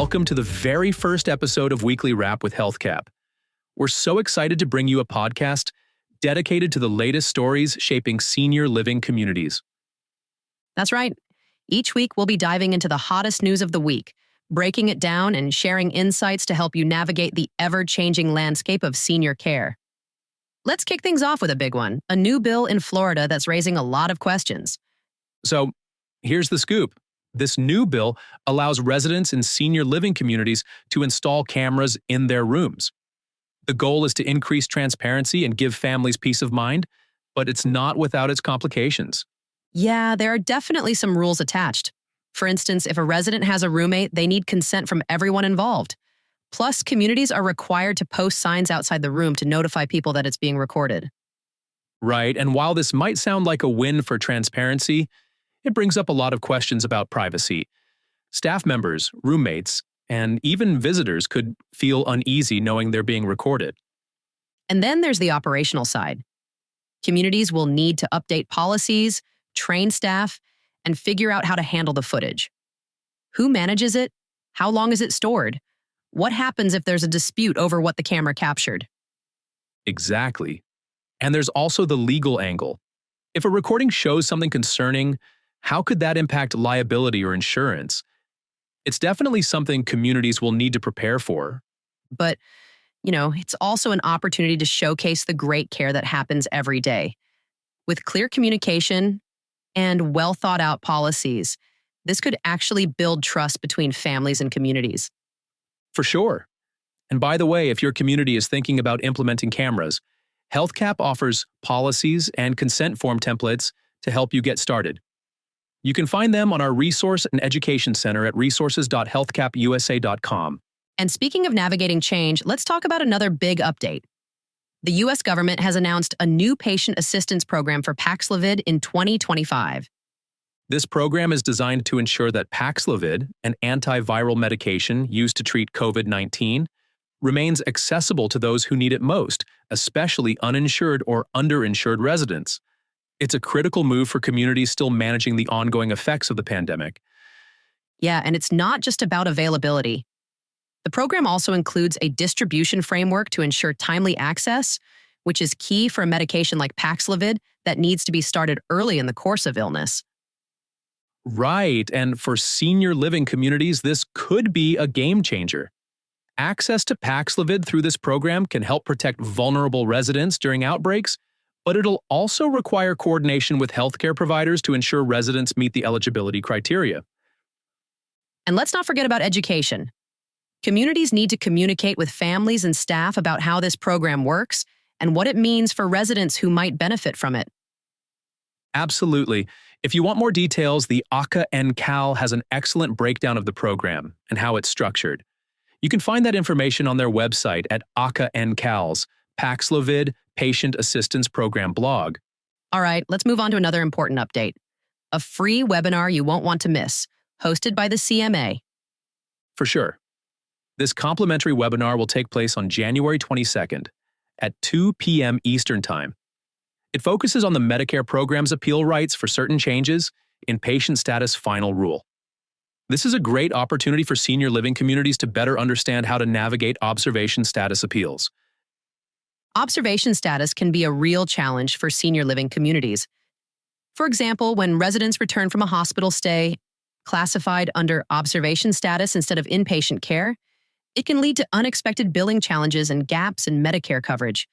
welcome to the very first episode of Weekly Wrap with HealthCap. We're so excited to bring you a podcast dedicated to the latest stories shaping senior living communities. That's right. Each week, we'll be diving into the hottest news of the week, breaking it down and sharing insights to help you navigate the ever-changing landscape of senior care. Let's kick things off with a big one, a new bill in Florida that's raising a lot of questions. So, here's the scoop. This new bill allows residents in senior living communities to install cameras in their rooms. The goal is to increase transparency and give families peace of mind, but it's not without its complications. Yeah, there are definitely some rules attached. For instance, if a resident has a roommate, they need consent from everyone involved. Plus, communities are required to post signs outside the room to notify people that it's being recorded. Right, and while this might sound like a win for transparency, it brings up a lot of questions about privacy. Staff members, roommates, and even visitors could feel uneasy knowing they're being recorded. And then there's the operational side. Communities will need to update policies, train staff, and figure out how to handle the footage. Who manages it? How long is it stored? What happens if there's a dispute over what the camera captured? Exactly. And there's also the legal angle. If a recording shows something concerning, how could that impact liability or insurance? It's definitely something communities will need to prepare for. But, it's also an opportunity to showcase the great care that happens every day. With clear communication and well-thought-out policies, this could actually build trust between families and communities. For sure. And by the way, if your community is thinking about implementing cameras, HealthCap offers policies and consent form templates to help you get started. You can find them on our resource and education center at resources.healthcapusa.com. And speaking of navigating change, let's talk about another big update. The U.S. government has announced a new patient assistance program for Paxlovid in 2025. This program is designed to ensure that Paxlovid, an antiviral medication used to treat COVID-19, remains accessible to those who need it most, especially uninsured or underinsured residents. It's a critical move for communities still managing the ongoing effects of the pandemic. Yeah, and it's not just about availability. The program also includes a distribution framework to ensure timely access, which is key for a medication like Paxlovid that needs to be started early in the course of illness. Right, and for senior living communities, this could be a game changer. Access to Paxlovid through this program can help protect vulnerable residents during outbreaks, but it'll also require coordination with healthcare providers to ensure residents meet the eligibility criteria. And let's not forget about education. Communities need to communicate with families and staff about how this program works and what it means for residents who might benefit from it. Absolutely. If you want more details, the ACA and CAL has an excellent breakdown of the program and how it's structured. You can find that information on their website at ACA and CAL's Paxlovid Patient Assistance Program blog. All right, let's move on to another important update. A free webinar you won't want to miss, hosted by the CMA. For sure. This complimentary webinar will take place on January 22nd at 2 p.m. Eastern Time. It focuses on the Medicare program's appeal rights for certain changes in patient status final rule. This is a great opportunity for senior living communities to better understand how to navigate observation status appeals. Observation status can be a real challenge for senior living communities. For example, when residents return from a hospital stay, classified under observation status instead of inpatient care, it can lead to unexpected billing challenges and gaps in Medicare coverage.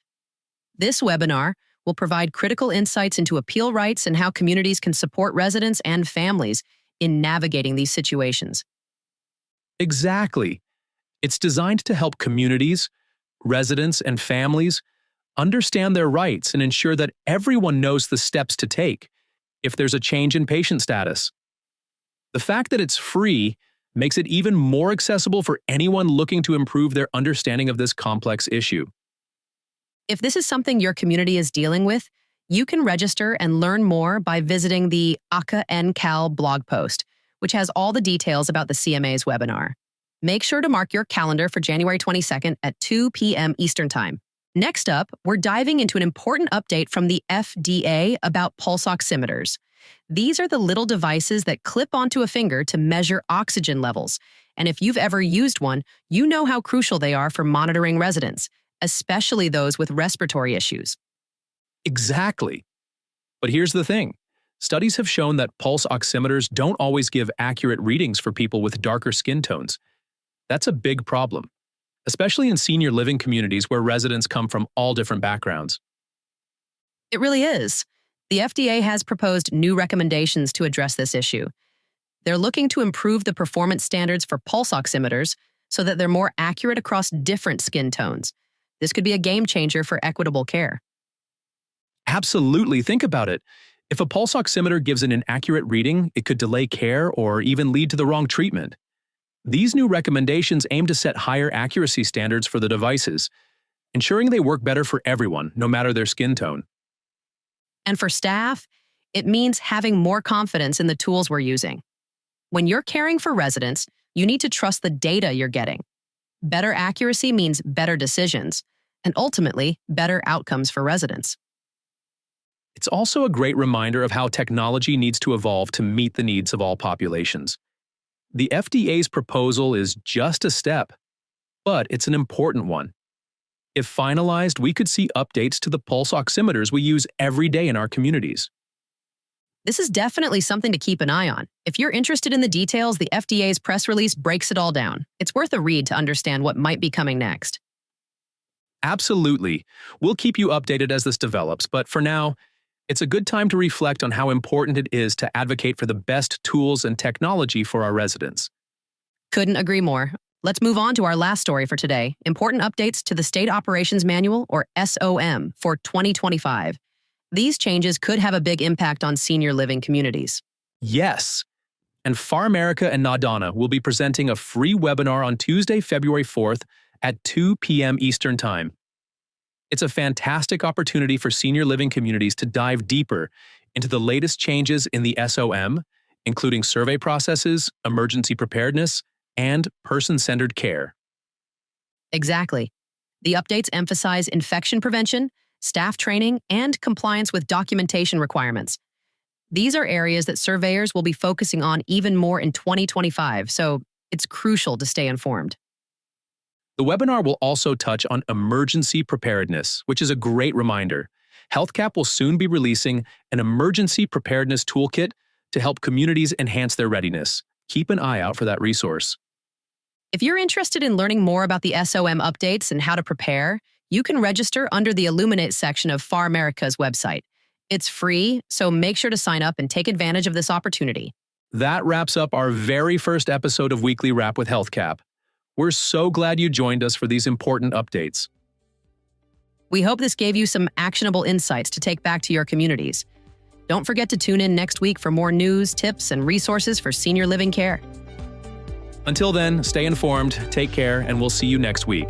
This webinar will provide critical insights into appeal rights and how communities can support residents and families in navigating these situations. Exactly. It's designed to help communities, residents, and families understand their rights and ensure that everyone knows the steps to take if there's a change in patient status. The fact that it's free makes it even more accessible for anyone looking to improve their understanding of this complex issue. If this is something your community is dealing with, you can register and learn more by visiting the ACA and CAL blog post, which has all the details about the CMA's webinar. Make sure to mark your calendar for January 22nd at 2 p.m. Eastern Time. Next up, we're diving into an important update from the FDA about pulse oximeters. These are the little devices that clip onto a finger to measure oxygen levels, And if you've ever used one, you know how crucial they are for monitoring residents, especially those with respiratory issues. Exactly. But here's the thing. Studies have shown that pulse oximeters don't always give accurate readings for people with darker skin tones. That's a big problem, especially in senior living communities where residents come from all different backgrounds. It really is. The FDA has proposed new recommendations to address this issue. They're looking to improve the performance standards for pulse oximeters so that they're more accurate across different skin tones. This could be a game changer for equitable care. Absolutely, think about it. If a pulse oximeter gives an inaccurate reading, it could delay care or even lead to the wrong treatment. These new recommendations aim to set higher accuracy standards for the devices, ensuring they work better for everyone, no matter their skin tone. And for staff, it means having more confidence in the tools we're using. When you're caring for residents, you need to trust the data you're getting. Better accuracy means better decisions, and ultimately, better outcomes for residents. It's also a great reminder of how technology needs to evolve to meet the needs of all populations. The FDA's proposal is just a step, but it's an important one. If finalized, we could see updates to the pulse oximeters we use every day in our communities. This is definitely something to keep an eye on. If you're interested in the details, the FDA's press release breaks it all down. It's worth a read to understand what might be coming next. Absolutely. We'll keep you updated as this develops, but for now, it's a good time to reflect on how important it is to advocate for the best tools and technology for our residents. Couldn't agree more. Let's move on to our last story for today, important updates to the State Operations Manual, or SOM, for 2025. These changes could have a big impact on senior living communities. Yes, and PharMerica and NADONA will be presenting a free webinar on Tuesday, February 4th at 2 p.m. Eastern Time. It's a fantastic opportunity for senior living communities to dive deeper into the latest changes in the SOM, including survey processes, emergency preparedness, and person-centered care. Exactly. The updates emphasize infection prevention, staff training, and compliance with documentation requirements. These are areas that surveyors will be focusing on even more in 2025, so it's crucial to stay informed. The webinar will also touch on emergency preparedness, which is a great reminder. HealthCap will soon be releasing an emergency preparedness toolkit to help communities enhance their readiness. Keep an eye out for that resource. If you're interested in learning more about the SOM updates and how to prepare, you can register under the Illuminate section of PharMerica's website. It's free, so make sure to sign up and take advantage of this opportunity. That wraps up our very first episode of Weekly Wrap with HealthCap. We're so glad you joined us for these important updates. We hope this gave you some actionable insights to take back to your communities. Don't forget to tune in next week for more news, tips, and resources for senior living care. Until then, stay informed, take care, and we'll see you next week.